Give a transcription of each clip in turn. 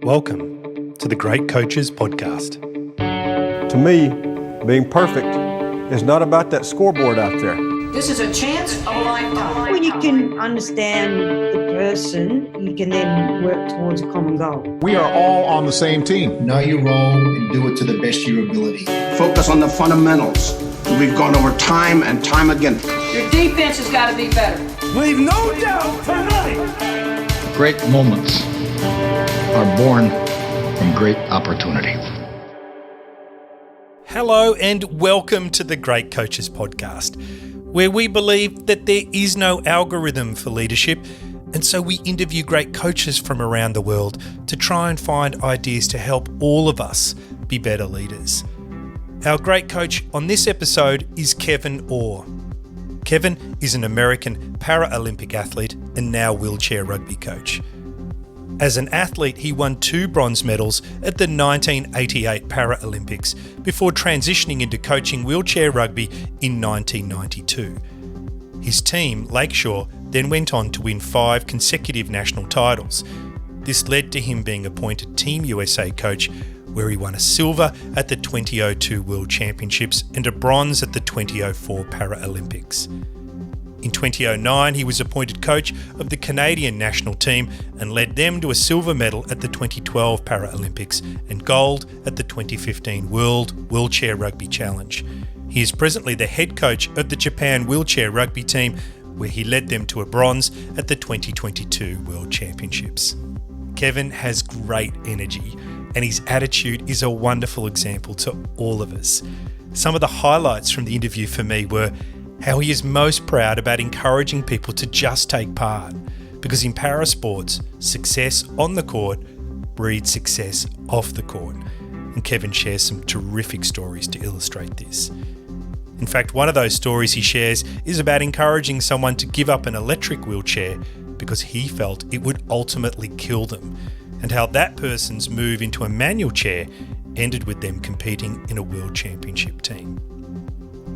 Welcome to the Great Coaches Podcast. To me, being perfect is not about that scoreboard out there. This is a chance of a lifetime. When you can understand the person, you can then work towards a common goal. We are all on the same team. Know your role and do it to the best of your ability. Focus on the fundamentals. We've gone over time and time again. Your defense has got to be better. Leave no doubt tonight. Great moments are born from great opportunity. Hello and welcome to the Great Coaches Podcast, where we believe that there is no algorithm for leadership, and so we interview great coaches from around the world to try and find ideas to help all of us be better leaders. Our great coach on this episode is Kevin Orr. Kevin is an American Paralympic athlete and now wheelchair rugby coach. As an athlete, he won 2 bronze medals at the 1988 Paralympics before transitioning into coaching wheelchair rugby in 1992. His team, Lakeshore, then went on to win 5 consecutive national titles. This led to him being appointed Team USA coach, where he won a silver at the 2002 World Championships and a bronze at the 2004 Paralympics. In 2009, he was appointed coach of the Canadian national team and led them to a silver medal at the 2012 Paralympics and gold at the 2015 World Wheelchair Rugby Challenge. He is presently the head coach of the Japan Wheelchair Rugby team, where he led them to a bronze at the 2022 World Championships. Kevin has great energy, and his attitude is a wonderful example to all of us. Some of the highlights from the interview for me were how he is most proud about encouraging people to just take part, because in parasports, success on the court breeds success off the court. And Kevin shares some terrific stories to illustrate this. In fact, one of those stories he shares is about encouraging someone to give up an electric wheelchair because he felt it would ultimately kill them, and how that person's move into a manual chair ended with them competing in a world championship team.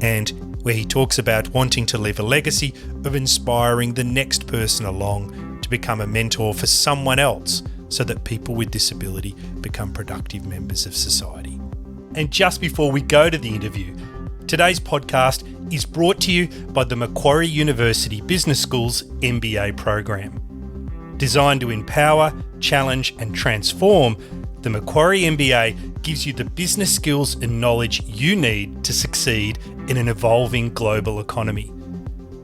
And where he talks about wanting to leave a legacy of inspiring the next person along to become a mentor for someone else so that people with disability become productive members of society. And just before we go to the interview, today's podcast is brought to you by the Macquarie University Business School's MBA program. Designed to empower, challenge and transform, the Macquarie MBA gives you the business skills and knowledge you need to succeed in an evolving global economy.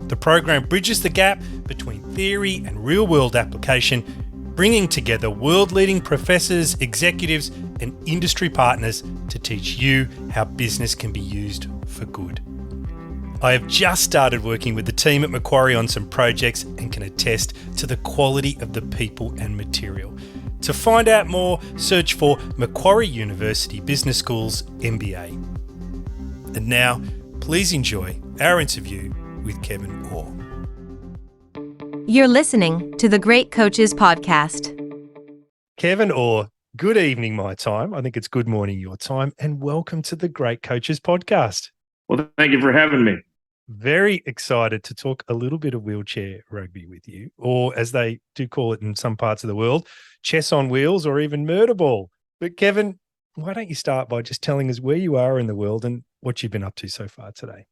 The program bridges the gap between theory and real-world application, bringing together world-leading professors, executives and industry partners to teach you how business can be used for good. I have just started working with the team at Macquarie on some projects and can attest to the quality of the people and material. To find out more, search for Macquarie University Business School's MBA. And now, please enjoy our interview with Kevin Orr. You're listening to the Great Coaches Podcast. Kevin Orr, good evening my time. I think it's good morning your time, and welcome to the Great Coaches Podcast. Well, thank you for having me. Very excited to talk a little bit of wheelchair rugby with you, or as they do call it in some parts of the world, chess on wheels or even murder ball. But Kevin, why don't you start by just telling us where you are in the world and what you've been up to so far today?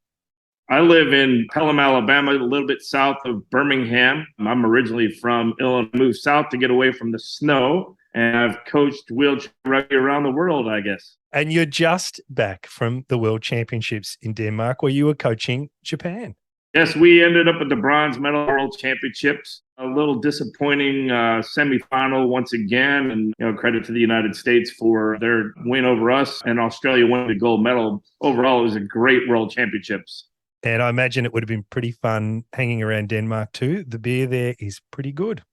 I live in Pelham, Alabama, a little bit south of Birmingham. I'm originally from Illinois, moved south to get away from the snow, and I've coached wheelchair rugby around the world, I guess. And you're just back from the World Championships in Denmark, where you were coaching Japan. Yes, we ended up at the bronze medal World Championships. A little disappointing semifinal once again, and credit to the United States for their win over us, and Australia winning the gold medal. Overall, it was a great World Championships. And I imagine it would have been pretty fun hanging around Denmark too. The beer there is pretty good.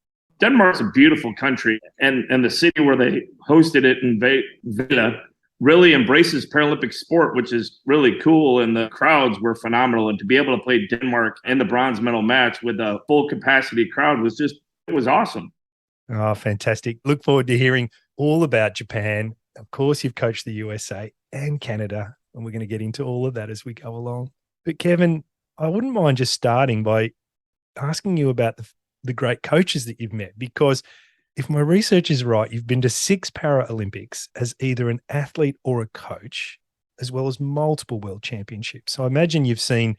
Denmark's a beautiful country, and the city where they hosted it in Villa really embraces Paralympic sport, which is really cool, and the crowds were phenomenal. And to be able to play Denmark in the bronze medal match with a full capacity crowd it was awesome. Oh, fantastic. Look forward to hearing all about Japan. Of course, you've coached the USA and Canada, and we're going to get into all of that as we go along. But Kevin, I wouldn't mind just starting by asking you about the great coaches that you've met, because If my research is right, you've been to 6 Paralympics as either an athlete or a coach, as well as multiple world championships. So I imagine you've seen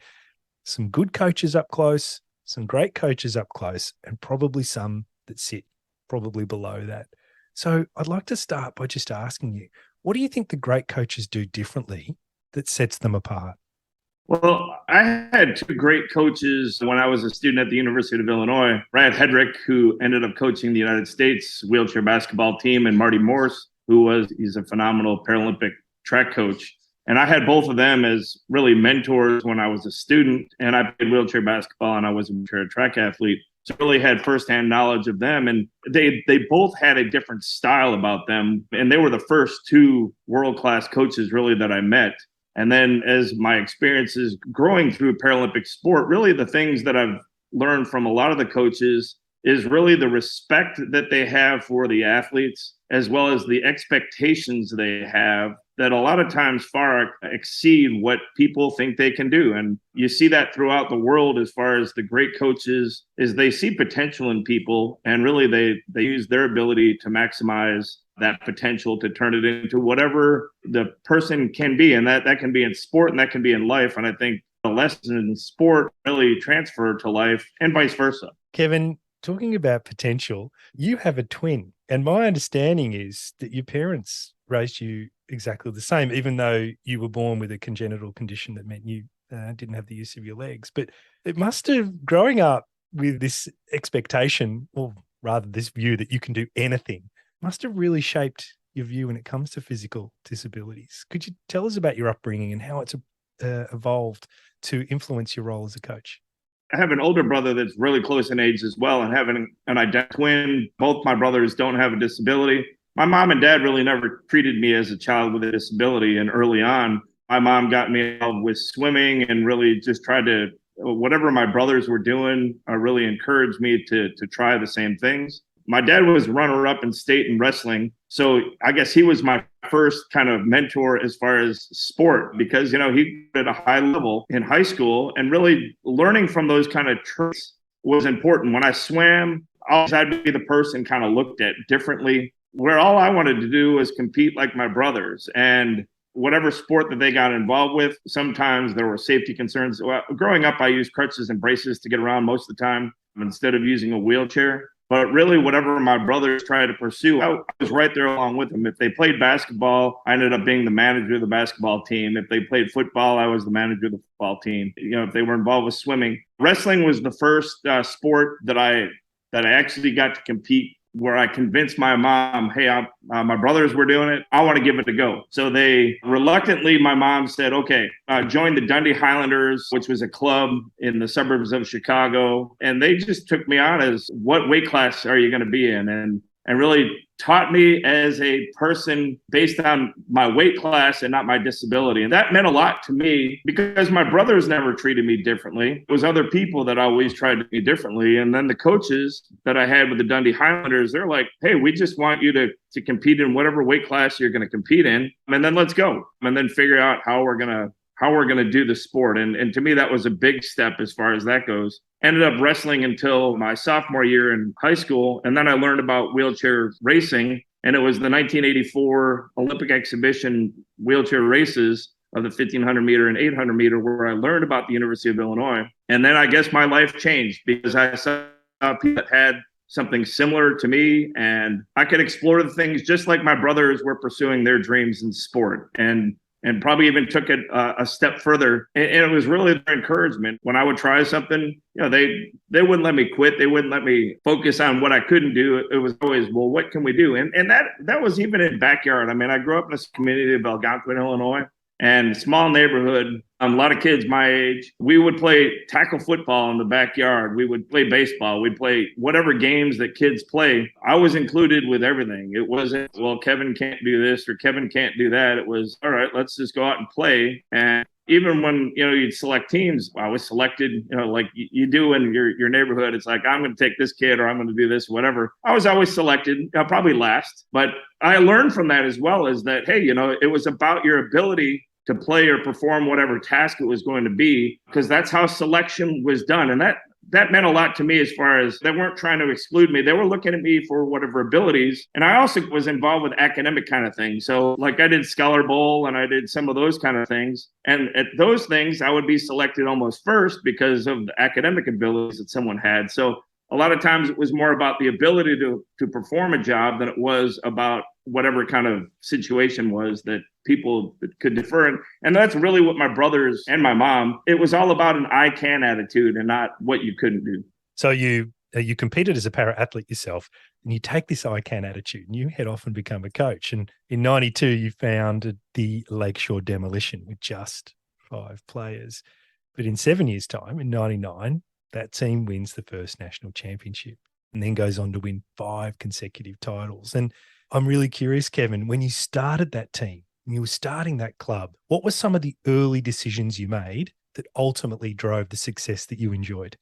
some good coaches up close, some great coaches up close, and probably some that sit probably below that. So I'd like to start by just asking you, what do you think the great coaches do differently that sets them apart? Well, I had 2 great coaches when I was a student at the University of Illinois. Brad Hedrick, who ended up coaching the United States wheelchair basketball team, and Marty Morse, he's a phenomenal Paralympic track coach. And I had both of them as really mentors when I was a student, and I played wheelchair basketball and I was a wheelchair track athlete. So I really had firsthand knowledge of them, and they both had a different style about them. And they were the first 2 world-class coaches really that I met. And then as my experiences growing through Paralympic sport, really the things that I've learned from a lot of the coaches is really the respect that they have for the athletes, as well as the expectations they have that a lot of times far exceed what people think they can do. And you see that throughout the world as far as the great coaches is they see potential in people, and really they use their ability to maximize that potential to turn it into whatever the person can be. And that can be in sport and that can be in life. And I think the lessons in sport really transfer to life and vice versa. Kevin, talking about potential, you have a twin. And my understanding is that your parents raised you exactly the same, even though you were born with a congenital condition that meant you didn't have the use of your legs. But it must have, growing up with this expectation, or rather this view that you can do anything, must have really shaped your view when it comes to physical disabilities. Could you tell us about your upbringing and how it's evolved to influence your role as a coach? I have an older brother that's really close in age as well, and having an identical twin. Both my brothers don't have a disability. My mom and dad really never treated me as a child with a disability. And early on, my mom got me involved with swimming and really just tried to, whatever my brothers were doing, really encouraged me to try the same things. My dad was runner-up in state in wrestling. So I guess he was my first kind of mentor as far as sport, because, he at a high level in high school, and really learning from those kind of traits was important. When I swam, I always had to be the person kind of looked at differently, where all I wanted to do was compete like my brothers. And whatever sport that they got involved with, sometimes there were safety concerns. Well, growing up, I used crutches and braces to get around most of the time instead of using a wheelchair. But really, whatever my brothers tried to pursue, I was right there along with them. If they played basketball, I ended up being the manager of the basketball team. If they played football, I was the manager of the football team. If they were involved with swimming. Wrestling was the first sport that I actually got to compete, where I convinced my mom, hey, my brothers were doing it. I want to give it a go. So my mom said, okay, join the Dundee Highlanders, which was a club in the suburbs of Chicago. And they just took me on as, what weight class are you going to be in? And really taught me as a person based on my weight class and not my disability. And that meant a lot to me, because my brothers never treated me differently. It was other people that always tried to be differently. And then the coaches that I had with the Dundee Highlanders, they're like, hey, we just want you to compete in whatever weight class you're going to compete in. And then let's go. And then figure out how we're going to do the sport. And to me, that was a big step as far as that goes. Ended up wrestling until my sophomore year in high school. And then I learned about wheelchair racing. And it was the 1984 Olympic exhibition wheelchair races of the 1500 meter and 800 meter, where I learned about the University of Illinois. And then I guess my life changed, because I saw people that had something similar to me, and I could explore the things just like my brothers were pursuing their dreams in sport. And probably even took it a step further. And it was really their encouragement. When I would try something, they wouldn't let me quit. They wouldn't let me focus on what I couldn't do. It was always, well, what can we do? And that was even in backyard. I mean, I grew up in a community of Algonquin, Illinois, and small neighborhood. A lot of kids my age. We would play tackle football in the backyard. We would play baseball. We'd play whatever games that kids play. I was included with everything. It wasn't, well, Kevin can't do this or Kevin can't do that. It was, all right, let's just go out and play. And even when, you'd select teams, I was selected, like you do in your neighborhood. It's like, I'm going to take this kid, or I'm going to do this, whatever. I was always selected, probably last. But I learned from that as well, is that, hey, it was about your ability to play or perform whatever task it was going to be, because that's how selection was done. And that meant a lot to me as far as they weren't trying to exclude me. They were looking at me for whatever abilities. And I also was involved with academic kind of things. So like I did Scholar Bowl and I did some of those kind of things. And at those things, I would be selected almost first because of the academic abilities that someone had. So a lot of times it was more about the ability to perform a job than it was about whatever kind of situation was that people could defer. And that's really what my brothers and my mom, it was all about an I can attitude and not what you couldn't do. So you competed as a para athlete yourself, and you take this I can attitude and you head off and become a coach. And in 92, you founded the Lakeshore Demolition with just 5 players. But in 7 years' time, in 99, that team wins the first national championship and then goes on to win 5 consecutive titles. And I'm really curious, Kevin, when you started that team, when you were starting that club, what were some of the early decisions you made that ultimately drove the success that you enjoyed?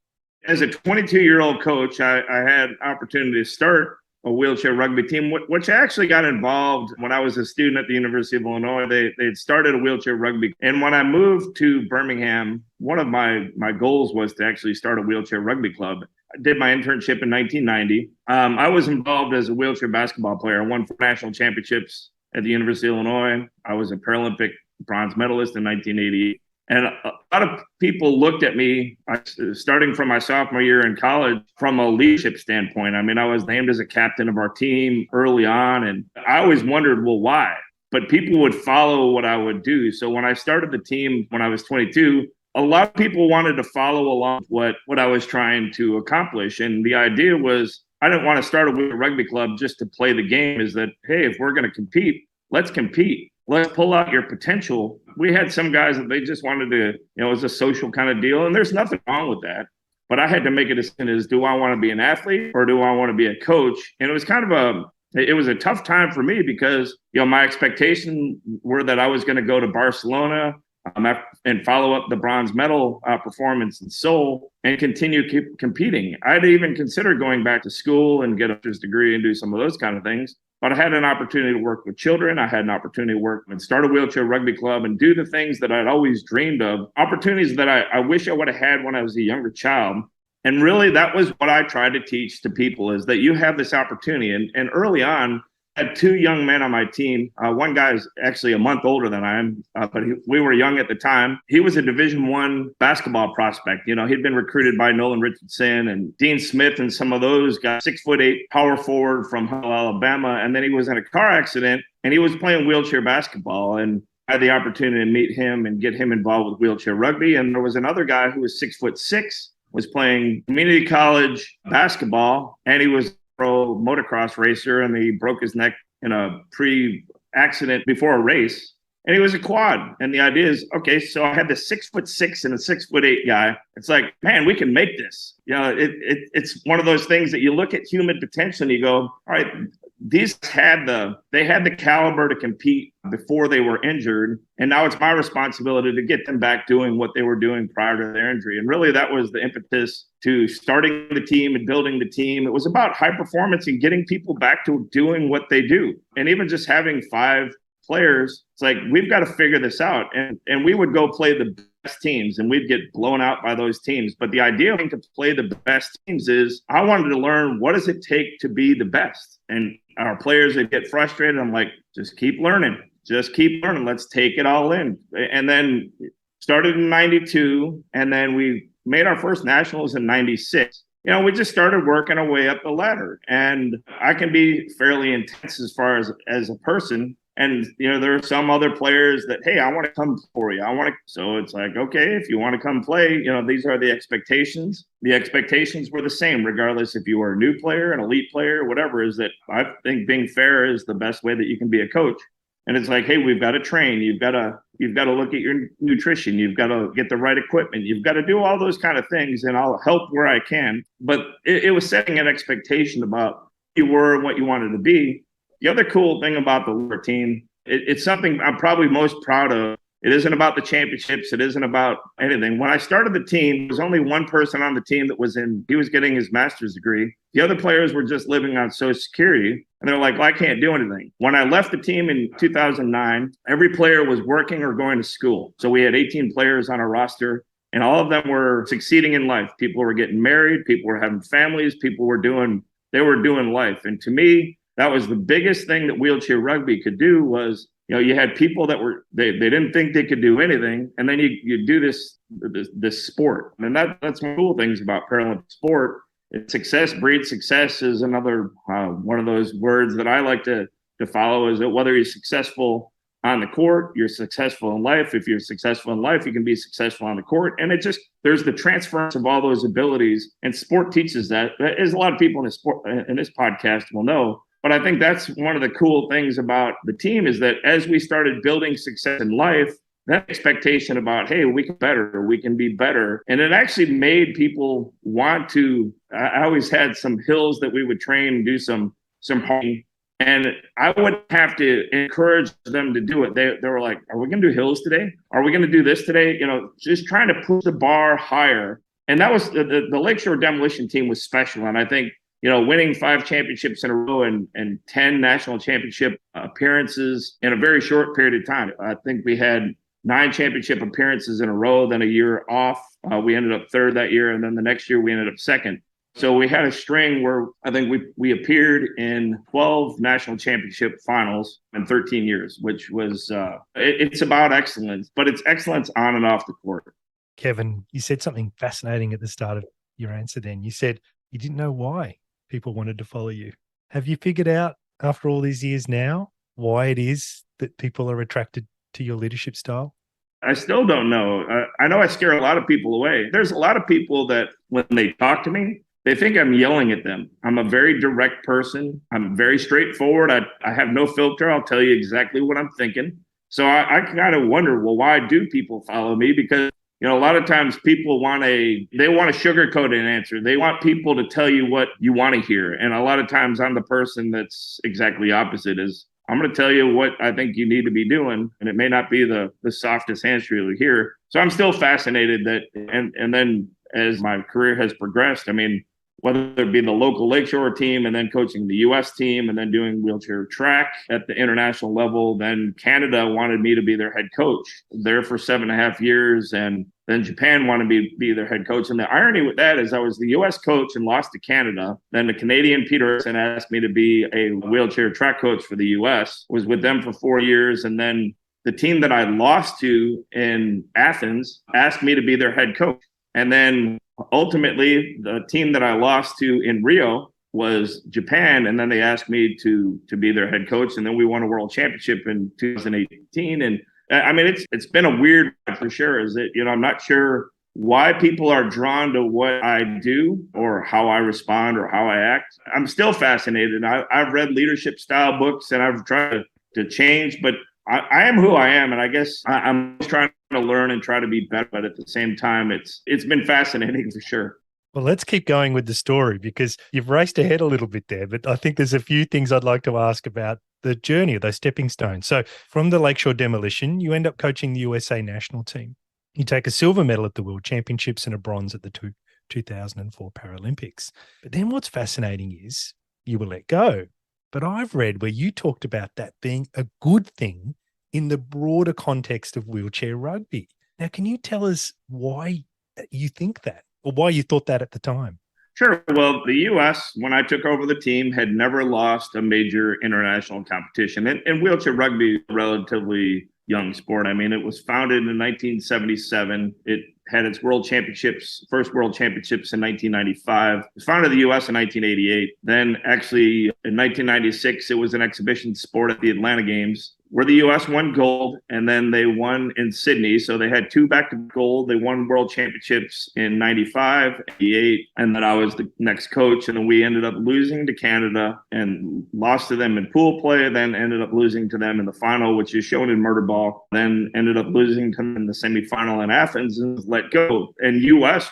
As a 22-year-old coach, I had an opportunity to start a wheelchair rugby team, which I actually got involved when I was a student at the University of Illinois. They had started a wheelchair rugby. And when I moved to Birmingham, one of my goals was to actually start a wheelchair rugby club. I did my internship in 1990. I was involved as a wheelchair basketball player. I won 4 national championships at the University of Illinois. I was a Paralympic bronze medalist in 1988. And a lot of people looked at me, starting from my sophomore year in college, from a leadership standpoint. I mean, I was named as a captain of our team early on, and I always wondered, well, why? But people would follow what I would do. So when I started the team when I was 22, a lot of people wanted to follow along what I was trying to accomplish. And the idea was, I didn't want to start a rugby club just to play the game, is that, hey, if we're going to compete, let's compete. Let's pull out your potential. We had some guys that they just wanted to, it was a social kind of deal, and there's nothing wrong with that. But I had to make a decision: is do I want to be an athlete or do I want to be a coach? And it was kind of it was a tough time for me because, my expectations were that I was going to go to Barcelona and follow up the bronze medal performance in Seoul and continue competing. I'd even considered going back to school and get a master's degree and do some of those kind of things. But I had an opportunity to work with children. I had an opportunity to work and start a wheelchair rugby club and do the things that I'd always dreamed of, opportunities that I wish I would have had when I was a younger child. And really, that was what I tried to teach to people, is that you have this opportunity. And early on, I had 2 young men on my team. One guy is actually a month older than I am, but we were young at the time. He was a Division I basketball prospect. He'd been recruited by Nolan Richardson and Dean Smith and some of those guys, 6'8" power forward from Huntsville, Alabama. And then he was in a car accident and he was playing wheelchair basketball. And I had the opportunity to meet him and get him involved with wheelchair rugby. And there was another guy who was 6'6", was playing community college basketball, and he was pro motocross racer, and he broke his neck in a pre-accident before a race, and he was a quad. And the idea is, okay, so I had the 6'6" and a 6'8" guy. It's like, man, we can make this. It's one of those things that you look at human potential and you go, all right, these had the caliber to compete before they were injured, and now it's my responsibility to get them back doing what they were doing prior to their injury. And really, that was the impetus to starting the team and building the team. It was about high performance and getting people back to doing what they do. And even just having 5 players, it's like, we've got to figure this out. And we would go play the best teams and we'd get blown out by those teams. But the idea to play the best teams is, I wanted to learn, what does it take to be the best? And our players would get frustrated. I'm like, just keep learning. Let's take it all in. And then started in 92, and then we made our first nationals in 96. We just started working our way up the ladder. And I can be fairly intense as far as a person. And, there are some other players that, hey, I want to come for you. So it's like, okay, if you want to come play, these are the expectations. The expectations were the same, regardless if you were a new player, an elite player, whatever. Is that I think being fair is the best way that you can be a coach. And it's like, hey, we've got to train. You've got to look at your nutrition. You've got to get the right equipment. You've got to do all those kind of things, and I'll help where I can. But it was setting an expectation about who you were and what you wanted to be. The other cool thing about the team, it's something I'm probably most proud of. It isn't about the championships. It isn't about anything. When I started the team, there was only one person on the team he was getting his master's degree. The other players were just living on Social Security. And they're like, well, I can't do anything. When I left the team in 2009, every player was working or going to school. So we had 18 players on our roster. And all of them were succeeding in life. People were getting married, people were having families, people were doing life. And to me, that was the biggest thing that wheelchair rugby could do was, you had people that they didn't think they could do anything. And then you do this sport. And that's one of the cool things about Paralympic sport. Success breeds success is another one of those words that I like to follow, is that whether you're successful on the court, you're successful in life. If you're successful in life, you can be successful on the court. And there's the transference of all those abilities, and sport teaches that. As a lot of people in this podcast will know. But I think that's one of the cool things about the team, is that as we started building success in life, that expectation about, hey, we can be better. And it actually made people want to. I always had some hills that we would train and do some partying. And I would have to encourage them to do it. They were like, are we going to do hills today? Are we going to do this today? Just trying to push the bar higher. And that was the Lakeshore demolition team was special. And I think, winning 5 championships in a row and 10 national championship appearances in a very short period of time. I think we had 9 championship appearances in a row, then a year off. We ended up 3rd that year. And then the next year we ended up 2nd. So we had a string where I think we appeared in 12 national championship finals in 13 years, which was, it's about excellence, but it's excellence on and off the court. Kevin, you said something fascinating at the start of your answer then. You said you didn't know why people wanted to follow you. Have you figured out after all these years now why it is that people are attracted to your leadership style? I still don't know. I know I scare a lot of people away. There's a lot of people that when they talk to me, they think I'm yelling at them. I'm a very direct person. I'm very straightforward. I have no filter. I'll tell you exactly what I'm thinking. So I kind of wonder, well, why do people follow me? Because, a lot of times people want to sugarcoat an answer. They want people to tell you what you want to hear. And a lot of times I'm the person that's exactly opposite. Is I'm going to tell you what I think you need to be doing. And it may not be the softest answer you'll hear. So I'm still fascinated that, and then as my career has progressed, I mean, whether it be the local Lakeshore team and then coaching the U.S. team and then doing wheelchair track at the international level. Then Canada wanted me to be their head coach there for 7.5 years. And then Japan wanted me to be their head coach. And the irony with that is I was the U.S. coach and lost to Canada. Then the Canadian Peterson asked me to be a wheelchair track coach for the U.S., was with them for 4 years. And then the team that I lost to in Athens asked me to be their head coach. And then ultimately, the team that I lost to in Rio was Japan, and then they asked me to be their head coach, and then we won a world championship in 2018. And I mean, it's been a weird for sure. Is that I'm not sure why people are drawn to what I do or how I respond or how I act. I'm still fascinated. I've read leadership style books and I've tried to change, but I am who I am, and I guess I'm trying to learn and try to be better. But at the same time, it's been fascinating for sure. Well, let's keep going with the story because you've raced ahead a little bit there. But I think there's a few things I'd like to ask about the journey of those stepping stones. So from the Lakeshore demolition, you end up coaching the USA national team. You take a silver medal at the World Championships and a bronze at the 2004 Paralympics. But then what's fascinating is you were let go. But I've read where you talked about that being a good thing in the broader context of wheelchair rugby. Now, can you tell us why you think that or why you thought that at the time? Sure. Well, the U.S., when I took over the team, had never lost a major international competition. And wheelchair rugby is a relatively young sport. I mean, it was founded in 1977. It had its first world championships in 1995. It was founded in the U.S. in 1988. Then actually in 1996, it was an exhibition sport at the Atlanta Games where the U.S. won gold, and then they won in Sydney. So they had 2 back-to-back gold. They won world championships in 95, 88, and then I was the next coach. And then we ended up losing to Canada and lost to them in pool play, then ended up losing to them in the final, which is shown in murder ball, then ended up losing to them in the semifinal in Athens and was let go. And U.S.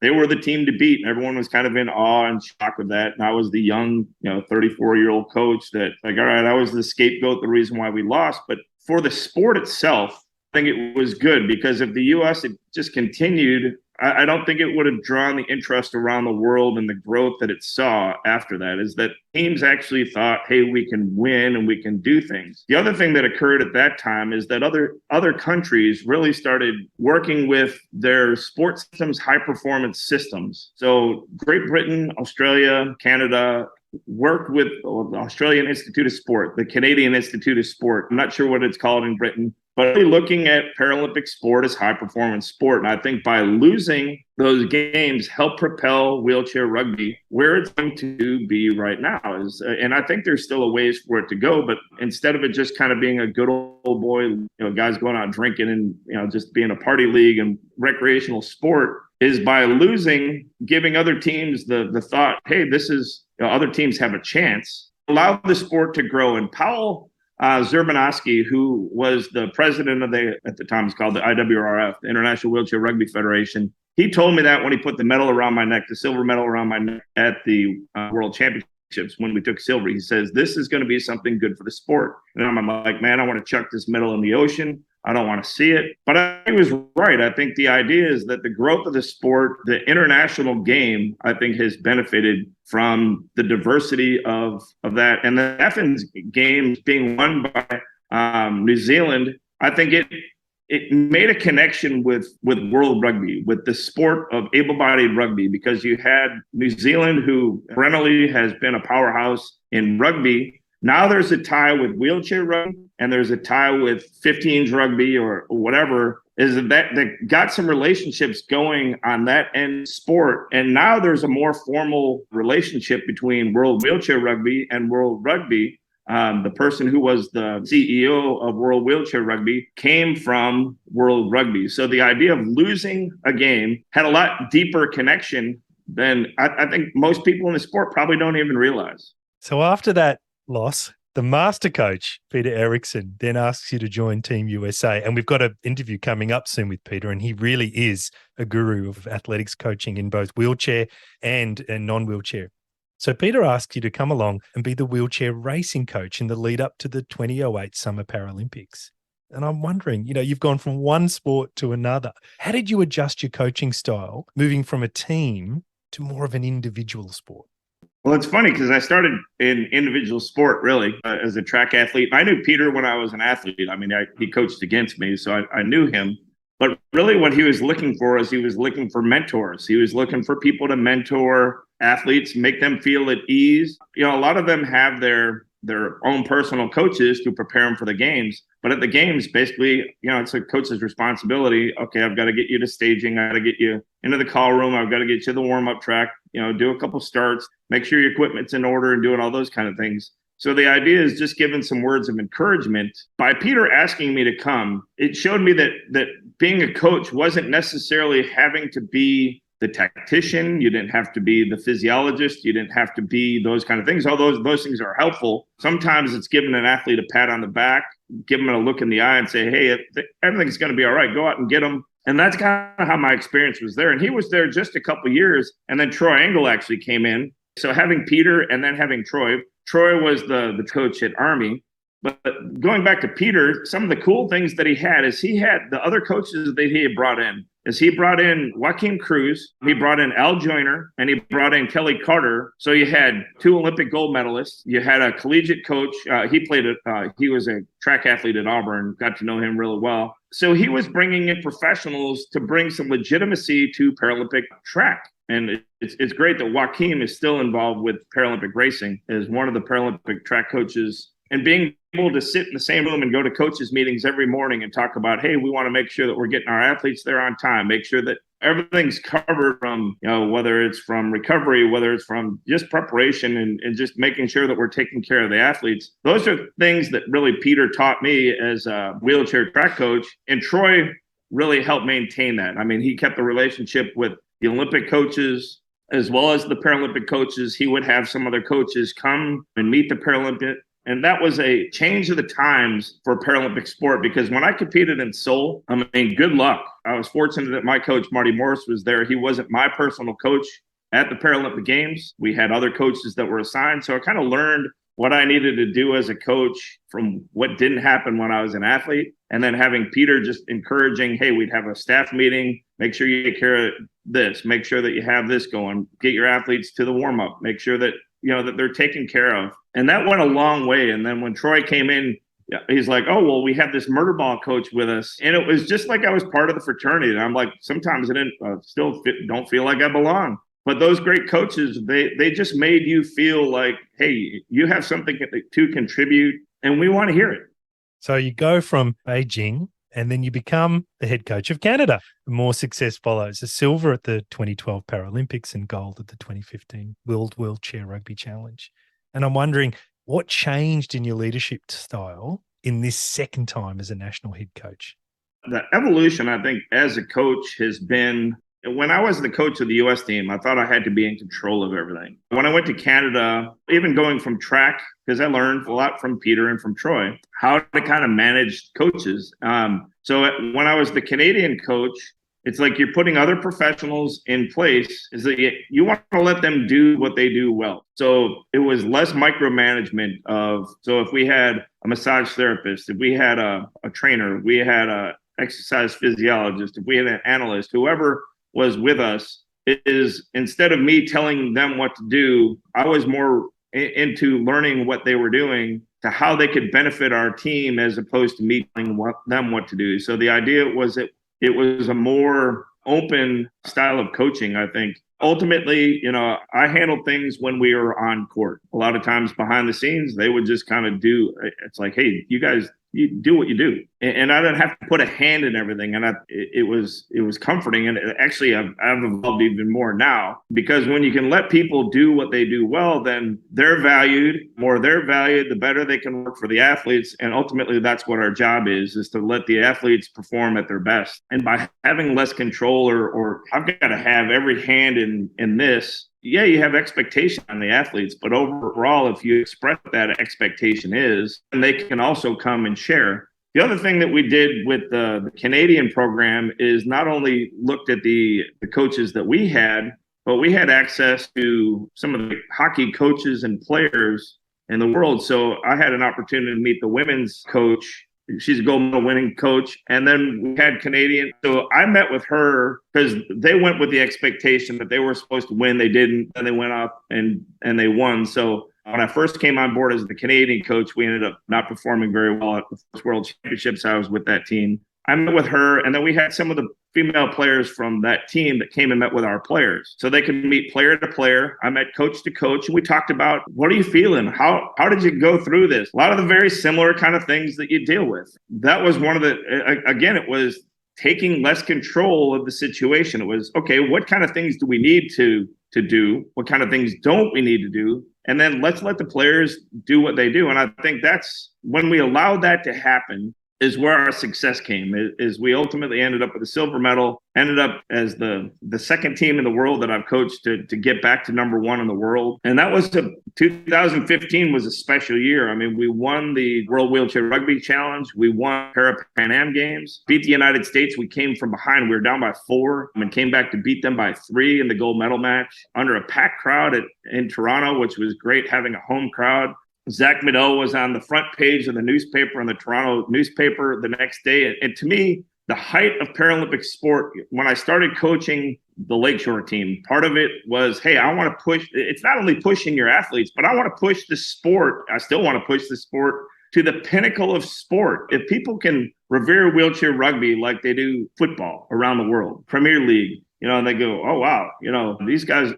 they were the team to beat. And everyone was kind of in awe and shock with that. And I was the young, 34-year-old coach that all right, I was the scapegoat, the reason why we lost. But for the sport itself, I think it was good because if the U.S. had just continued, I don't think it would have drawn the interest around the world and the growth that it saw after that, is that teams actually thought, hey, we can win and we can do things. The other thing that occurred at that time is that other countries really started working with their sports systems, high performance systems. So Great Britain, Australia, Canada worked with the Australian Institute of Sport, the Canadian Institute of Sport. I'm not sure what it's called in Britain, but really looking at Paralympic sport as high performance sport. And I think by losing those games helped propel wheelchair rugby where it's going to be right now. And I think there's still a ways for it to go, but instead of it just kind of being a good old boy, guys going out drinking and, just being a party league and recreational sport, is by losing, giving other teams the thought, hey, this is, other teams have a chance, allow the sport to grow. And Powell Zerbanowski, who was the president of at the time it's called the IWRF, the International Wheelchair Rugby Federation, he told me that when he put the medal around my neck, the silver medal around my neck at the World Championships when we took silver, he says, this is going to be something good for the sport. And I'm like, man, I want to chuck this medal in the ocean. I don't want to see it. But I was right. I think the idea is that the growth of the sport, the international game, I think has benefited from the diversity of that. And the Athens Games being won by New Zealand, I think it made a connection with World Rugby, with the sport of able-bodied rugby, because you had New Zealand, who perennially has been a powerhouse in rugby. Now there's a tie with wheelchair rugby, and there's a tie with 15s rugby or whatever, is that got some relationships going on that end sport. And now there's a more formal relationship between World Wheelchair Rugby and World Rugby. The person who was the CEO of World Wheelchair Rugby came from World Rugby. So the idea of losing a game had a lot deeper connection than I think most people in the sport probably don't even realize. So after that loss, the master coach, Peter Eriksson, then asks you to join Team USA. And we've got an interview coming up soon with Peter, and he really is a guru of athletics coaching in both wheelchair and non-wheelchair. So Peter asked you to come along and be the wheelchair racing coach in the lead up to the 2008 Summer Paralympics. And I'm wondering, you've gone from one sport to another. How did you adjust your coaching style, moving from a team to more of an individual sport? Well, it's funny because I started in individual sport, really, as a track athlete. I knew Peter when I was an athlete. I mean, he coached against me, so I knew him. But really what he was looking for is he was looking for mentors. He was looking for people to mentor athletes, make them feel at ease. A lot of them have their own personal coaches to prepare them for the games. But at the games, basically, it's a coach's responsibility. Okay, I've got to get you to staging. I got to get you into the call room. I've got to get you to the warm-up track, do a couple starts, make sure your equipment's in order and doing all those kind of things. So the idea is just giving some words of encouragement. By Peter asking me to come, it showed me that being a coach wasn't necessarily having to be the tactician. You didn't have to be the physiologist. You didn't have to be those kind of things. All those things are helpful. Sometimes it's giving an athlete a pat on the back, give them a look in the eye and say, hey, everything's going to be all right. Go out and get them. And that's kind of how my experience was there. And he was there just a couple of years. And then Troy Engel actually came in. So having Peter and then having Troy was the coach at Army. But going back to Peter, some of the cool things that he had is he had the other coaches that he had brought in. He brought in Joaquin Cruz, he brought in Al Joyner, and he brought in Kelly Carter. So you had 2 Olympic gold medalists. You had a collegiate coach. He was a track athlete at Auburn, got to know him really well. So he was bringing in professionals to bring some legitimacy to Paralympic track. And it's great that Joaquin is still involved with Paralympic racing as one of the Paralympic track coaches, and being able to sit in the same room and go to coaches meetings every morning and talk about, hey, we want to make sure that we're getting our athletes there on time, make sure that everything's covered from, whether it's from recovery, whether it's from just preparation and just making sure that we're taking care of the athletes. Those are things that really Peter taught me as a wheelchair track coach. And Troy really helped maintain that. I mean, he kept the relationship with the Olympic coaches as well as the Paralympic coaches. He would have some other coaches come and meet the Paralympic. And that was a change of the times for Paralympic sport, because when I competed in Seoul, good luck. I was fortunate that my coach, Marty Morris, was there. He wasn't my personal coach at the Paralympic Games. We had other coaches that were assigned. So I kind of learned what I needed to do as a coach from what didn't happen when I was an athlete. And then having Peter just encouraging, hey, we'd have a staff meeting, make sure you take care of this, make sure that you have this going, get your athletes to the warm up, make sure that, that they're taken care of. And that went a long way. And then when Troy came in, he's like, oh, well, we have this murder ball coach with us. And it was just like I was part of the fraternity. And I'm like, sometimes I don't feel like I belong. But those great coaches, they just made you feel like, hey, you have something to contribute and we want to hear it. So you go from Beijing and then you become the head coach of Canada. More success follows. A silver at the 2012 Paralympics and gold at the 2015 World Wheelchair Rugby Challenge. And I'm wondering, what changed in your leadership style in this second time as a national head coach? The evolution, I think, as a coach has been, when I was the coach of the U.S. team, I thought I had to be in control of everything. When I went to Canada, even going from track, because I learned a lot from Peter and from Troy, how to kind of manage coaches. So when I was the Canadian coach, it's like you're putting other professionals in place, is that you want to let them do what they do well. So it was less micromanagement so if we had a massage therapist, if we had a trainer, we had a exercise physiologist, if we had an analyst, whoever was with us, is instead of me telling them what to do, I was more into learning what they were doing to how they could benefit our team as opposed to me telling them what to do. So the idea was that it was a more open style of coaching, I think. Ultimately, I handled things when we were on court. A lot of times behind the scenes, they would just kind of it's like, hey, you guys, you do what you do. And I didn't have to put a hand in everything. And it was comforting. And actually, I've evolved even more now, because when you can let people do what they do well, then they're valued. More they're valued, the better they can work for the athletes. And ultimately, that's what our job is to let the athletes perform at their best. And by having less control or I've got to have every hand in this, yeah, you have expectation on the athletes, but overall, if you express what that expectation is, then they can also come and share. The other thing that we did with the Canadian program is not only looked at the coaches that we had, but we had access to some of the hockey coaches and players in the world. So I had an opportunity to meet the women's coach. She's a gold medal winning coach. And then we had Canadian. So I met with her because they went with the expectation that they were supposed to win. They didn't. And they went up and they won. So when I first came on board as the Canadian coach, we ended up not performing very well at the first World Championships. I was with that team. I met with her, and then we had some of the female players from that team that came and met with our players. So they could meet player to player. I met coach to coach, and we talked about, what are you feeling? How did you go through this? A lot of the very similar kind of things that you deal with. That was one of again, it was taking less control of the situation. It was, okay, what kind of things do we need to do? What kind of things don't we need to do? And then let's let the players do what they do. And I think that's when we allowed that to happen, is where our success came. Is we ultimately ended up with a silver medal, ended up as the second team in the world that I've coached to get back to number one in the world. And that was 2015 was a special year. I mean, we won the World Wheelchair Rugby Challenge. We won Pan Am Games, beat the United States. We came from behind. We were down by 4 and came back to beat them by 3 in the gold medal match under a packed crowd in Toronto, which was great having a home crowd. Zach Medell was on the front page of the newspaper, in the Toronto newspaper the next day. And to me, the height of Paralympic sport, when I started coaching the Lakeshore team, part of it was, hey, I want to push. It's not only pushing your athletes, but I want to push the sport. I still want to push the sport to the pinnacle of sport. If people can revere wheelchair rugby like they do football around the world, Premier League, and they go, oh, wow, these guys,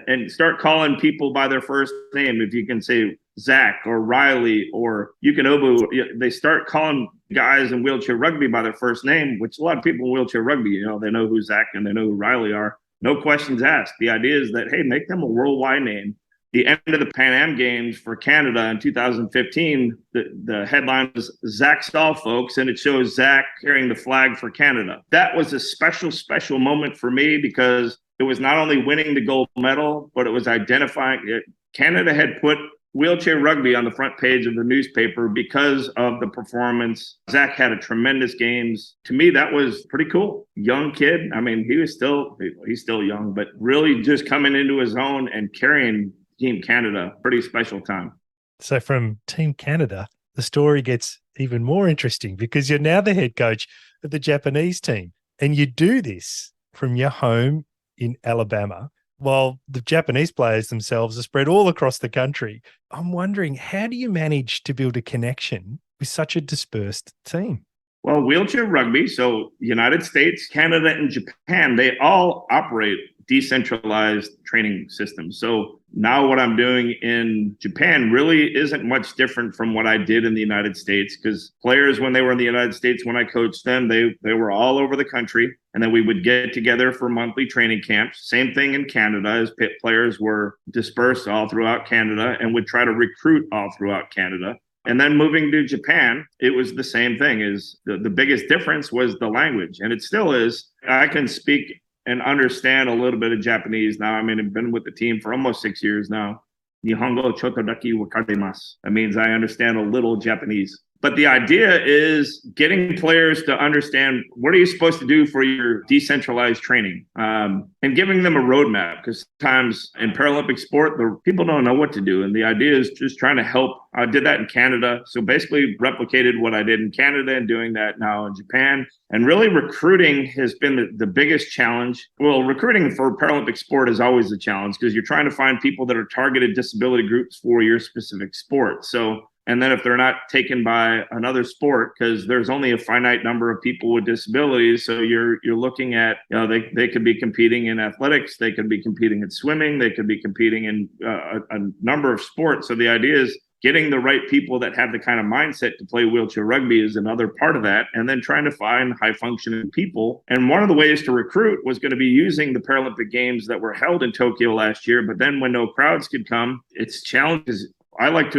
and start calling people by their first name. If you can say Zach or Riley or Yukonobu, they start calling guys in wheelchair rugby by their first name, which a lot of people in wheelchair rugby, they know who Zach and they know who Riley are. No questions asked. The idea is that, hey, make them a worldwide name. The end of the Pan Am Games for Canada in 2015, the headline was Zach Stahl, folks, and it shows Zach carrying the flag for Canada. That was a special, special moment for me, because it was not only winning the gold medal, but it was identifying it. Canada had put wheelchair rugby on the front page of the newspaper because of the performance. Zach had a tremendous games. To me, that was pretty cool. Young kid. I mean, he's still young, but really just coming into his own and carrying Team Canada. Pretty special time. So from Team Canada, the story gets even more interesting because you're now the head coach of the Japanese team. And you do this from your home in Alabama, while the Japanese players themselves are spread all across the country. I'm wondering, how do you manage to build a connection with such a dispersed team? Well, wheelchair rugby, so United States, Canada, and Japan, they all operate decentralized training systems. So now what I'm doing in Japan really isn't much different from what I did in the United States, because players, when they were in the United States, when I coached them, they were all over the country. And then we would get together for monthly training camps. Same thing in Canada, as players were dispersed all throughout Canada and would try to recruit all throughout Canada. And then moving to Japan, it was the same thing. Is the biggest difference was the language. And it still is. I can speak and understand a little bit of Japanese now. I mean, I've been with the team for almost 6 years now. Nihongo chotodaki wakarimasu. That means I understand a little Japanese. But the idea is getting players to understand what are you supposed to do for your decentralized training, and giving them a roadmap, because sometimes in Paralympic sport, the people don't know what to do. And the idea is just trying to help. I did that in Canada. So basically replicated what I did in Canada and doing that now in Japan. And really recruiting has been the biggest challenge. Well, recruiting for Paralympic sport is always a challenge because you're trying to find people that are targeted disability groups for your specific sport. So and then if they're not taken by another sport, because there's only a finite number of people with disabilities, so you're looking at, they could be competing in athletics, they could be competing in swimming, they could be competing in a number of sports. So the idea is getting the right people that have the kind of mindset to play wheelchair rugby is another part of that, and then trying to find high functioning people. And one of the ways to recruit was going to be using the Paralympic Games that were held in Tokyo last year. But then when no crowds could come, it's challenges. I like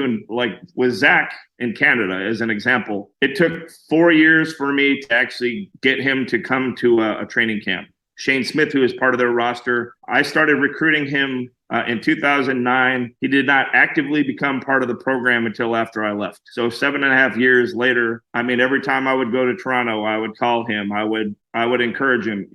with Zach in Canada, as an example, it took 4 years for me to actually get him to come to a training camp. Shane Smith, who is part of their roster, I started recruiting him in 2009. He did not actively become part of the program until after I left. So 7.5 years later, I mean, every time I would go to Toronto, I would call him. I would encourage him.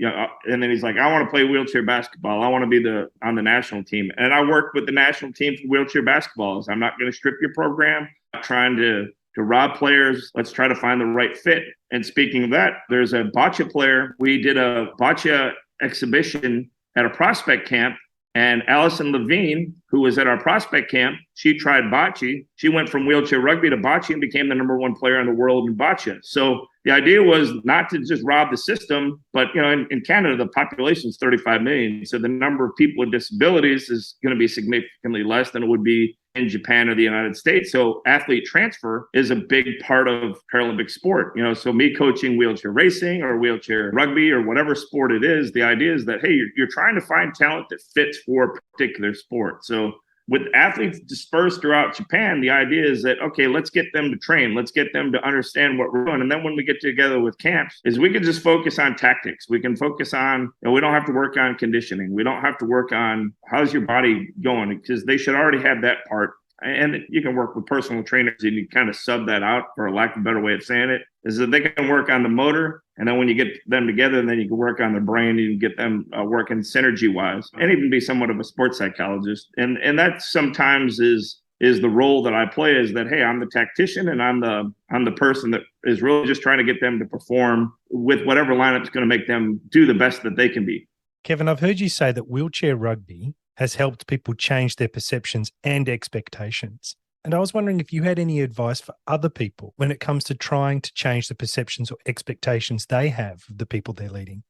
And then he's like, I want to play wheelchair basketball. I want to be on the national team. And I worked with the national team for wheelchair basketball. I'm not going to strip your program. I'm trying to rob players. Let's try to find the right fit. And speaking of that, there's a bocce player. We did a bocce exhibition at a prospect camp. And Allison Levine, who was at our prospect camp, she tried bocce. She went from wheelchair rugby to bocce and became the #1 player in the world in bocce. So the idea was not to just rob the system, but in Canada, the population is 35 million. So the number of people with disabilities is going to be significantly less than it would be in Japan or the United States. So athlete transfer is a big part of Paralympic sport. So me coaching wheelchair racing or wheelchair rugby or whatever sport it is, the idea is that, hey, you're trying to find talent that fits for a particular sport. So with athletes dispersed throughout Japan, the idea is that, okay, let's get them to train. Let's get them to understand what we're doing. And then when we get together with camps, is we can just focus on tactics. We can focus on, we don't have to work on conditioning. We don't have to work on how's your body going, because they should already have that part. And you can work with personal trainers and you kind of sub that out, for a lack of a better way of saying it, is that they can work on the motor. And then when you get them together, then you can work on their brain, you can get them working synergy wise, and even be somewhat of a sports psychologist. And that sometimes is the role that I play, is that, hey, I'm the tactician and I'm the person that is really just trying to get them to perform with whatever lineup's going to make them do the best that they can be. Kevin, I've heard you say that wheelchair rugby has helped people change their perceptions and expectations. And I was wondering if you had any advice for other people when it comes to trying to change the perceptions or expectations they have of the people they're leading.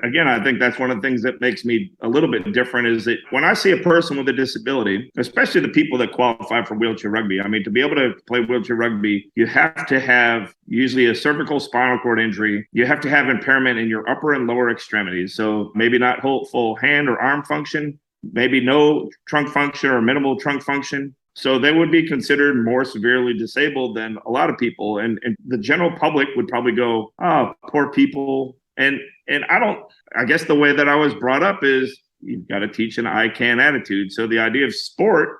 Again, I think that's one of the things that makes me a little bit different, is that when I see a person with a disability, especially the people that qualify for wheelchair rugby, I mean, to be able to play wheelchair rugby, you have to have usually a cervical spinal cord injury. You have to have impairment in your upper and lower extremities. So maybe not full hand or arm function, maybe no trunk function or minimal trunk function. So they would be considered more severely disabled than a lot of people. And the general public would probably go, oh, poor people. And I guess the way that I was brought up is you've got to teach an I can attitude. So the idea of sport,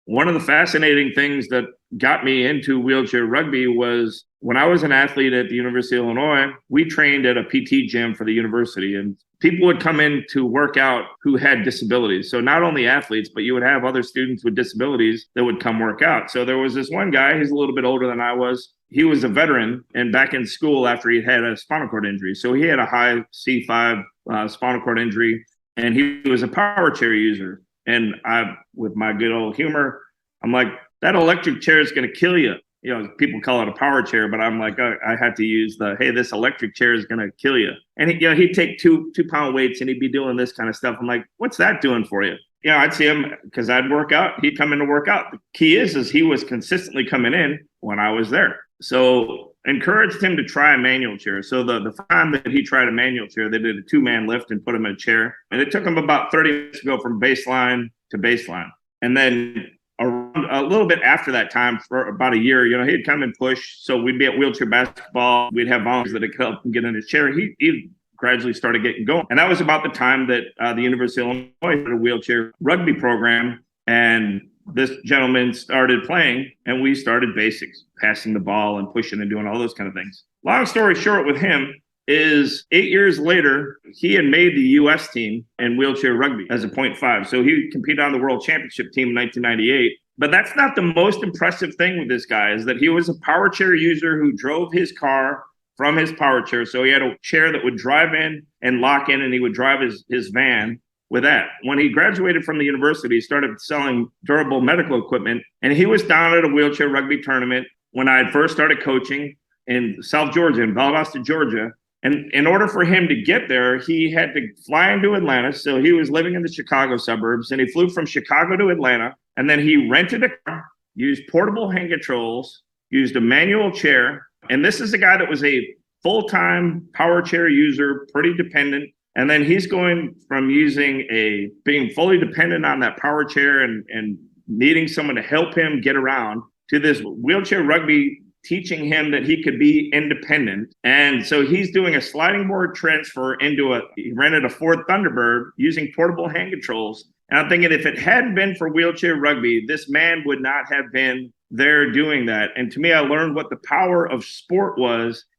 one of the fascinating things that got me into wheelchair rugby was when I was an athlete at the University of Illinois, we trained at a PT gym for the university. And people would come in to work out who had disabilities. So not only athletes, but you would have other students with disabilities that would come work out. So there was this one guy, he's a little bit older than I was. He was a veteran and back in school after he had a spinal cord injury. So he had a high C5 spinal cord injury, and he was a power chair user. And I, with my good old humor, I'm like, that electric chair is going to kill you. You know, people call it a power chair, but I'm like, I had to use hey, this electric chair is going to kill you. And he'd take two pound weights and he'd be doing this kind of stuff. I'm like, what's that doing for you? You know, I'd see him because I'd work out. He'd come in to work out. The key is he was consistently coming in when I was there. So encouraged him to try a manual chair. So the time that he tried a manual chair, they did a 2-man lift and put him in a chair. And it took him about 30 minutes to go from baseline to baseline. And then around a little bit after that time, for about a year, he'd come and push. So we'd be at wheelchair basketball. We'd have volunteers that could help him get in his chair. He gradually started getting going. And that was about the time that the University of Illinois had a wheelchair rugby program. And this gentleman started playing, and we started basics, passing the ball and pushing and doing all those kind of things. Long story short with him is 8 years later, he had made the U.S. team in wheelchair rugby as a 0.5. So he competed on the world championship team in 1998. But that's not the most impressive thing with this guy, is that he was a power chair user who drove his car from his power chair. So he had a chair that would drive in and lock in, and he would drive his van with that. When he graduated from the university, he started selling durable medical equipment, and he was down at a wheelchair rugby tournament when I had first started coaching in South Georgia, in Valdosta, Georgia. And in order for him to get there, he had to fly into Atlanta. So he was living in the Chicago suburbs, and he flew from Chicago to Atlanta, and then he rented a car, used portable hand controls, used a manual chair. And this is a guy that was a full-time power chair user, pretty dependent. And then he's going from being fully dependent on that power chair and needing someone to help him get around, to this wheelchair rugby teaching him that he could be independent. And so he's doing a sliding board transfer he rented a Ford Thunderbird using portable hand controls. And I'm thinking, if it hadn't been for wheelchair rugby, this man would not have been there doing that. And to me, I learned what the power of sport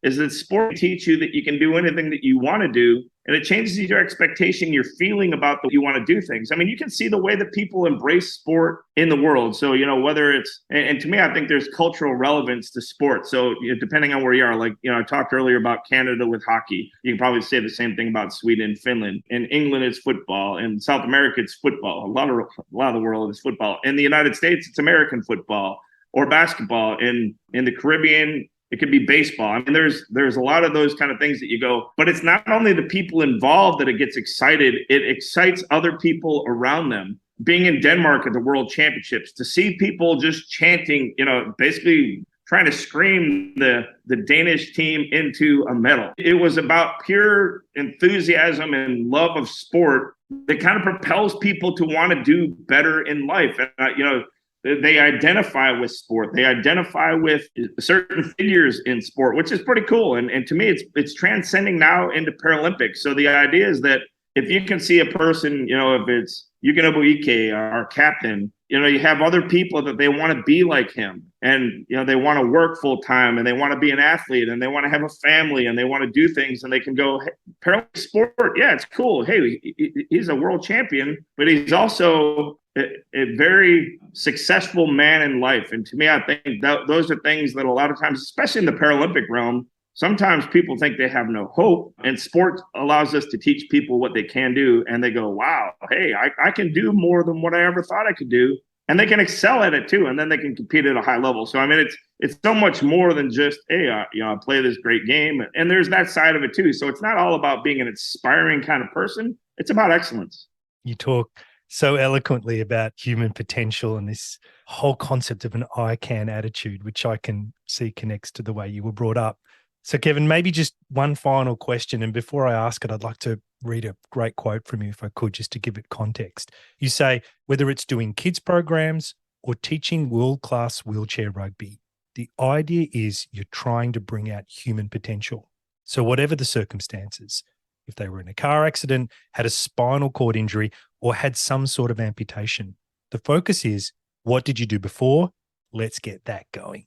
is that sport teach you that you can do anything that you want to do. And it changes your expectation, your feeling about the you want to do things. I mean, you can see the way that people embrace sport in the world. So, whether it's, and to me, I think there's cultural relevance to sport. So depending on where you are, like, I talked earlier about Canada with hockey. You can probably say the same thing about Sweden, Finland. In England, it's football. In South America, it's football. A lot of the world is football. In the United States, it's American football or basketball. In the Caribbean, it could be baseball. I mean, there's a lot of those kind of things that you go, but it's not only the people involved that it gets excited, it excites other people around them. Being in Denmark at the World Championships, to see people just chanting, basically trying to scream the Danish team into a medal. It was about pure enthusiasm and love of sport that kind of propels people to want to do better in life. And, they identify with sport. They identify with certain figures in sport, which is pretty cool. And to me, it's transcending now into Paralympics. So the idea is that if you can see a person, if it's Yuki Ike, our captain, you have other people that they want to be like him. And, they want to work full time, and they want to be an athlete, and they want to have a family, and they want to do things, and they can go, hey, Paralympic sport, yeah, it's cool. Hey, he's a world champion, but he's also a very successful man in life. And to me, I think that those are things that a lot of times, especially in the Paralympic realm, sometimes people think they have no hope, and sport allows us to teach people what they can do. And they go, wow, hey, I can do more than what I ever thought I could do. And they can excel at it too. And then they can compete at a high level. So, I mean, it's so much more than just, hey, I play this great game. And there's that side of it too. So it's not all about being an inspiring kind of person. It's about excellence. You talk so eloquently about human potential and this whole concept of an I can attitude, which I can see connects to the way you were brought up. So, Kevin, maybe just one final question. And before I ask it, I'd like to read a great quote from you, if I could, just to give it context. You say, whether it's doing kids programs or teaching world-class wheelchair rugby, the idea is you're trying to bring out human potential. So whatever the circumstances, if they were in a car accident, had a spinal cord injury, or had some sort of amputation, the focus is, what did you do before? Let's get that going.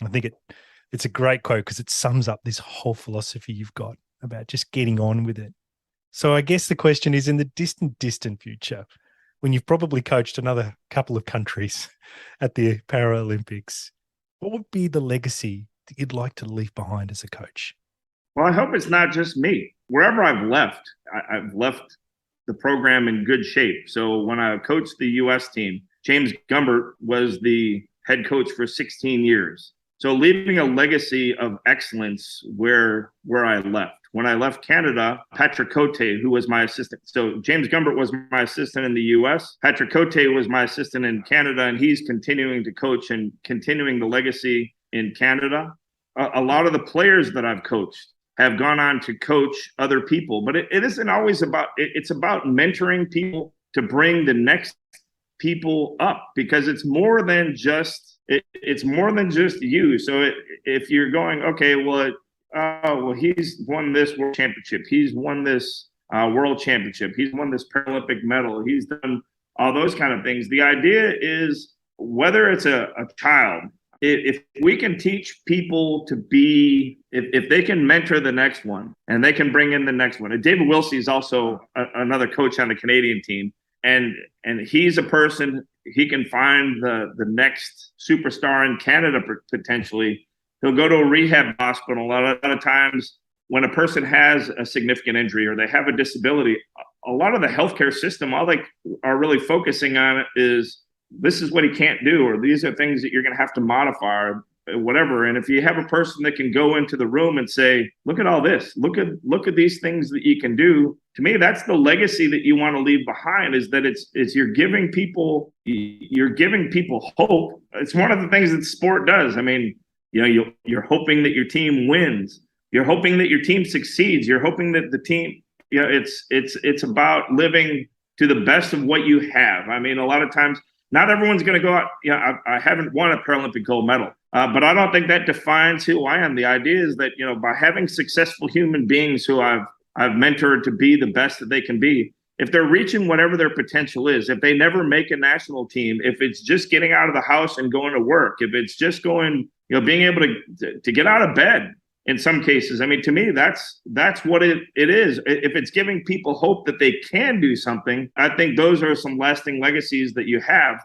I think it's a great quote because it sums up this whole philosophy you've got about just getting on with it. So I guess the question is, in the distant future, when you've probably coached another couple of countries at the Paralympics, what would be the legacy that you'd like to leave behind as a coach? Well, I hope it's not just me. Wherever I've left, I've left the program in good shape. So when I coached the U.S. team, James Gumbert was the head coach for 16 years. So leaving a legacy of excellence where I left. When I left Canada, Patrick Cote, who was my assistant. So James Gumbert was my assistant in the U.S. Patrick Cote was my assistant in Canada, and he's continuing to coach and continuing the legacy in Canada. A lot of the players that I've coached have gone on to coach other people, but it isn't always about, it's about mentoring people to bring the next people up, because it's more than just you. So if you're going, okay, well, he's won this world championship, he's won this world championship, he's won this Paralympic medal, he's done all those kind of things. The idea is, whether it's a child, if we can teach people to be, if they can mentor the next one and they can bring in the next one. And David Wilsey is also another coach on the Canadian team. And he's a person, he can find the next superstar in Canada potentially. He'll go to a rehab hospital. A lot of times when a person has a significant injury or they have a disability, a lot of the healthcare system, all they are really focusing on is, this is what he can't do, or these are things that you're going to have to modify, or whatever. And if you have a person that can go into the room and say, look at all this, look at these things that you can do. To me, that's the legacy that you want to leave behind, is that it's you're giving people hope. It's one of the things that sport does. I mean, you're hoping that your team wins. You're hoping that your team succeeds. You're hoping that the team, it's about living to the best of what you have. I mean, a lot of times, not everyone's going to go out. I haven't won a Paralympic gold medal, but I don't think that defines who I am. The idea is that, by having successful human beings who I've mentored to be the best that they can be, if they're reaching whatever their potential is, if they never make a national team, if it's just getting out of the house and going to work, if it's just going, being able to get out of bed in some cases. I mean, to me, that's what it is. If it's giving people hope that they can do something, I think those are some lasting legacies that you have.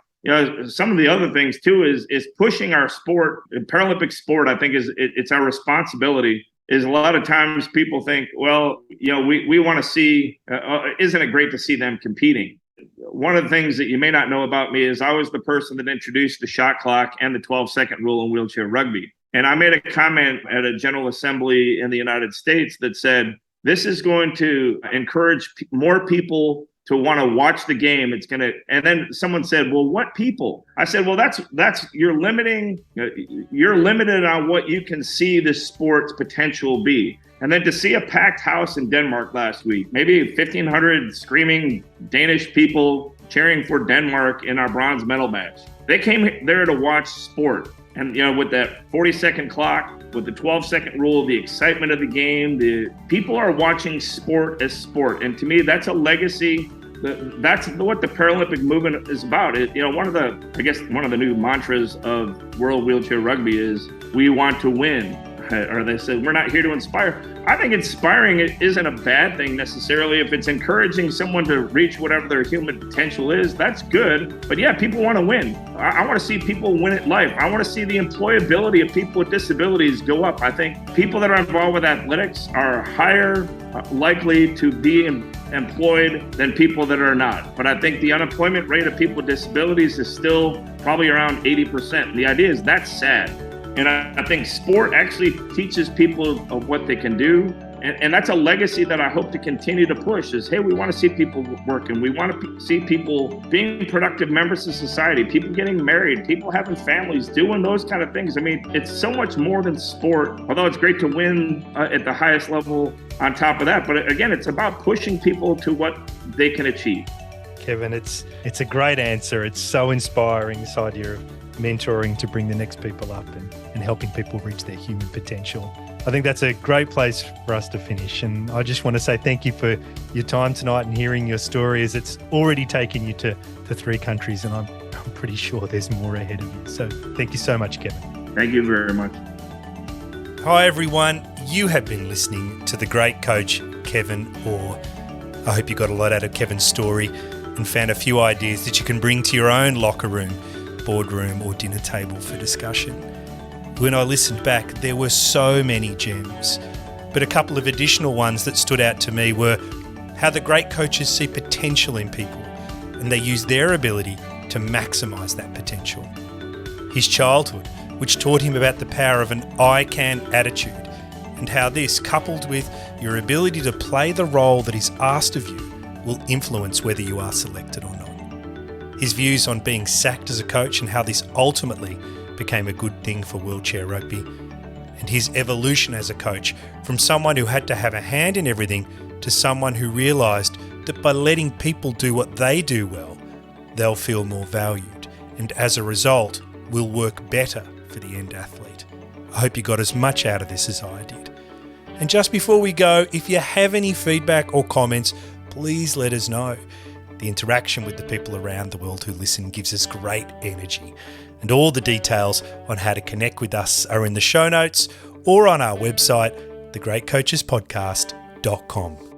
Some of the other things too is pushing our sport, Paralympic sport. I think it's our responsibility. Is a lot of times people think, well, we want to see, isn't it great to see them competing? One of the things that you may not know about me is I was the person that introduced the shot clock and the 12-second rule in wheelchair rugby. And I made a comment at a General Assembly in the United States that said, this is going to encourage more people to want to watch the game. It's going to, and then someone said, well, what people? I said, well, that's you're limited on what you can see this sport's potential be. And then to see a packed house in Denmark last week, maybe 1,500 screaming Danish people cheering for Denmark in our bronze medal match. They came there to watch sport. And, with that 40-second clock, with the 12-second rule, the excitement of the game, the people are watching sport as sport. And to me, that's a legacy. That's what the Paralympic movement is about. One of the new mantras of World Wheelchair Rugby is, we want to win. Or they said, we're not here to inspire. I think inspiring isn't a bad thing necessarily. If it's encouraging someone to reach whatever their human potential is, that's good. But yeah, people want to win. I want to see people win at life. I want to see the employability of people with disabilities go up. I think people that are involved with athletics are higher likely to be employed than people that are not. But I think the unemployment rate of people with disabilities is still probably around 80%. The idea is that's sad. And I think sport actually teaches people of what they can do. And that's a legacy that I hope to continue to push is, hey, we want to see people working. We want to see people being productive members of society, people getting married, people having families, doing those kind of things. I mean, it's so much more than sport, although it's great to win at the highest level on top of that. But again, it's about pushing people to what they can achieve. Kevin, it's a great answer. It's so inspiring, this idea of mentoring to bring the next people up and helping people reach their human potential. I think that's a great place for us to finish. And I just want to say thank you for your time tonight and hearing your story, as it's already taken you to 3 countries, and I'm pretty sure there's more ahead of you. So thank you so much, Kevin. Thank you very much. Hi, everyone. You have been listening to the great coach, Kevin Orr. I hope you got a lot out of Kevin's story and found a few ideas that you can bring to your own locker room, boardroom or dinner table for discussion. When I listened back, there were so many gems, but a couple of additional ones that stood out to me were how the great coaches see potential in people and they use their ability to maximise that potential. His childhood, which taught him about the power of an I can attitude, and how this, coupled with your ability to play the role that is asked of you, will influence whether you are selected or not. His views on being sacked as a coach and how this ultimately became a good thing for wheelchair rugby, and his evolution as a coach from someone who had to have a hand in everything to someone who realised that by letting people do what they do well, they'll feel more valued, and as a result, will work better for the end athlete. I hope you got as much out of this as I did. And just before we go, if you have any feedback or comments, please let us know. The interaction with the people around the world who listen gives us great energy. And all the details on how to connect with us are in the show notes or on our website, thegreatcoachespodcast.com.